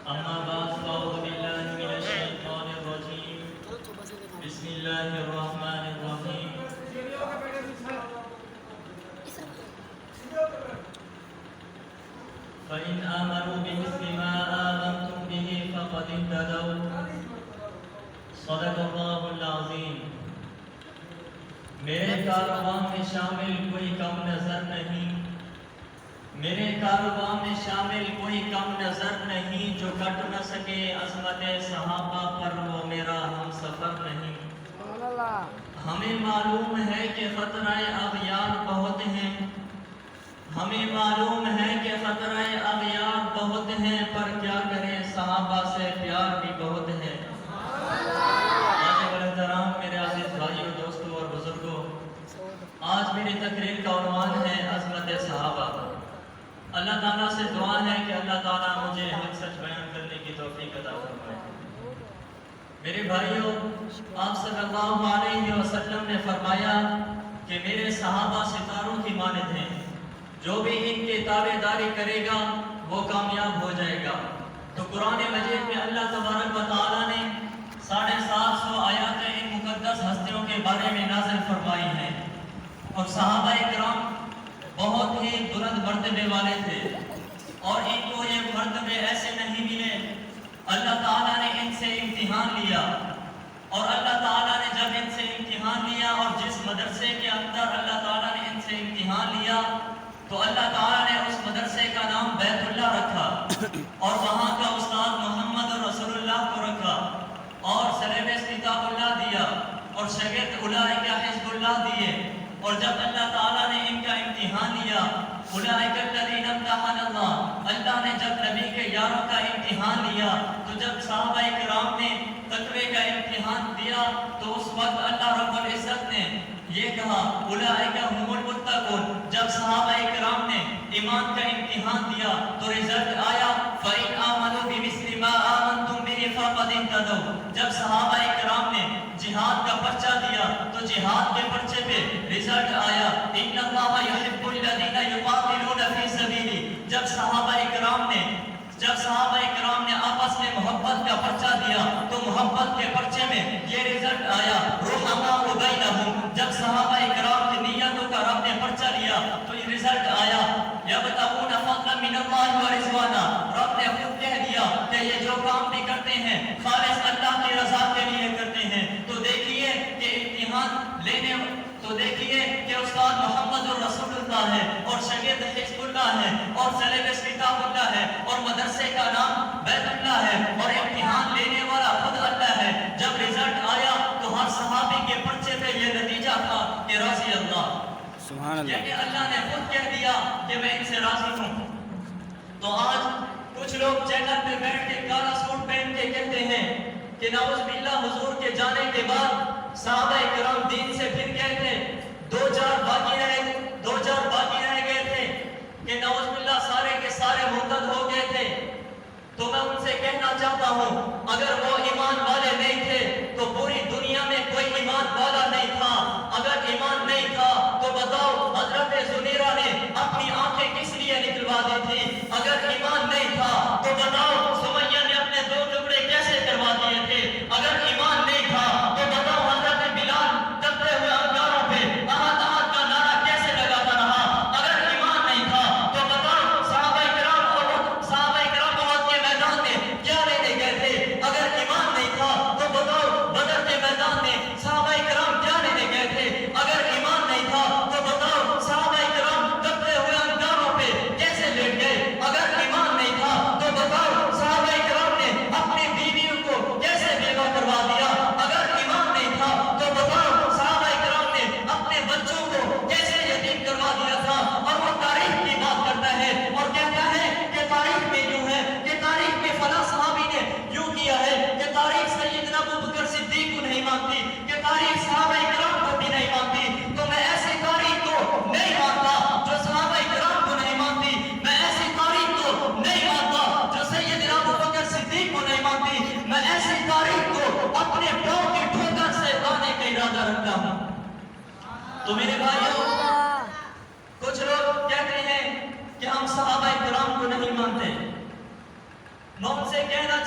أما بعد فأعوذ بالله من الشيطان الرجيم بسم الله الرحمن الرحيم فإن آمنوا بمثل ما آمنتم به فقد اهتدوا صدق الله العظيم. میرے کاروان میں شامل کوئی کم نظر نہیں، میرے کاروان میں شامل کوئی کم نظر نہیں، جو کٹ نہ سکے عظمت صحابہ پر وہ میرا ہم سفر نہیں. ہمیں معلوم ہے کہ خطرہ اغیار بہت ہیں، ہمیں معلوم ہے کہ خطرہ اغیار بہت ہیں، پر کیا کریں صحابہ سے پیار بھی بہت ہے. احترام میرے عزیز بھائیوں، دوستوں اور بزرگوں، آج میری تقریر کا عنوان ہے عظمت صحابہ. اللہ تعالیٰ سے دعا ہے کہ اللہ تعالیٰ مجھے حق سچ بیان کرنے کی توفیق عطا فرمائے. میرے بھائیوں، آپ صلی اللہ علیہ وسلم نے فرمایا کہ میرے صحابہ ستاروں کی مانند ہیں، جو بھی ان کی تابع داری کرے گا وہ کامیاب ہو جائے گا. تو قرآن مجید میں اللہ تبارک و تعالیٰ نے 750 آیات ان مقدس ہستیوں کے بارے میں نازل فرمائی ہیں. اور صحابہ کرام بہت ہی بلند مرتبے والے تھے، اور ان کو یہ مرتبے ایسے نہیں ملے. اللہ تعالیٰ نے ان سے امتحان لیا، اور اللہ تعالیٰ نے جب ان سے امتحان لیا، اور جس مدرسے کے اندر اللہ تعالیٰ نے ان سے امتحان لیا، تو اللہ تعالیٰ نے اس مدرسے کا نام بیت اللہ رکھا، اور وہاں کا استاد محمد رسول اللہ کو رکھا، اور سلیبس کتاب اللہ دیا، اور شاگرد اولئک حزب اللہ دیے. اور جب اللہ تعالیٰ نے ان کا امتحان لیا، اولئک الذین امتحن اللہ، اللہ نے جب نبی کے یاروں کا امتحان لیا، تو جب صحابہ کرام نے تقوی کا امتحان دیا، تو اس وقت اللہ رب العزت نے یہ کہا اولئک هم المتقون. جب صحابہ کرام نے ایمان کا امتحان دیا تو رزلٹ آیا فَإِنْ آمَنُوا بِمِثْلِ مَا آمَنْتُمْ بِهِ فَقَدِ اهْتَدَوْا. جب صحابہ کرام نے جہاد کا پرچہ دیا تو جہاد کے پرچے پہ رزلٹ آیا إِنَّ اللَّهَ يُحِبُّ الَّذِينَ يُقَاتِلُونَ فِي سَبِيلِهِ. جب صحابہ کرام نے آپس میں محبت کا پرچہ دیا تو محبت کے پرچے میں یہ رزلٹ آیا رُحَمَاءُ بَيْنَهُمْ. جب صحابہ کرام کی نیتوں کا رب نے پرچہ لیا تو یہ رزلٹ آیا يَبْتَغُونَ فَضْلًا مِنَ اللَّهِ وَرِضْوَانًا. رب نے خود کہہ دیا کہ یہ جو کام بھی کرتے ہیں خالص اللہ کی رضا کے لیے کرتے ہیں. تو دیکھیے کہ امتحان لینے تو دیکھیے کہ استاد محمد رسول اللہ ہے، اور شاگرد حزب اللہ ہے، اور سلیبس کتاب اللہ ہے، اور مدرسے کا نام بیت اللہ ہے، اور امتحان لینے والا خود اللہ ہے. جب رزلٹ آیا تو ہر صحابی کے پرچے پہ یہ نتیجہ تھا کہ راضی اللہ. سبحان اللہ. یعنی اللہ نے خود کہہ دیا کہ میں ان سے راضی ہوں. تو آج کچھ لوگ چینل پہ بیٹھ کے کالا سوٹ پہن کے کہتے ہیں کہ نعوذ باللہ حضور کے جانے کے بعد صحابہ کرام دین سے پھر گئے تھے، دو چار باقی رہ گئے تھے کہ نعوذ باللہ سارے کے سارے مرتد ہو گئے تھے. تو میں ان سے کہنا چاہتا ہوں اگر وہ ایمان والے نہیں تھے تو پوری دنیا میں کوئی ایمان والا نہیں تھا. اگر ایمان نہیں تھا تو بتاؤ حضرت زنیرہ نے اپنی آنکھیں کس لیے نکلوا دی تھی؟ اگر ایمان نہیں تھا تو بتاؤ سمیہ نے اپنے 2 ٹکڑے کیسے کروا دیے تھے؟ اگر ایمان نہیں تھا تو بتاؤ حضرت بلال تپتے ہوئے انگاروں پہ احد احد کا نعرہ کیسے لگاتا رہا؟ اگر ایمان نہیں تھا تو بتاؤ صحابہ کرام کے میدان میں کیا لینے گئے تھے؟ اگر ایمان نہیں تھا تو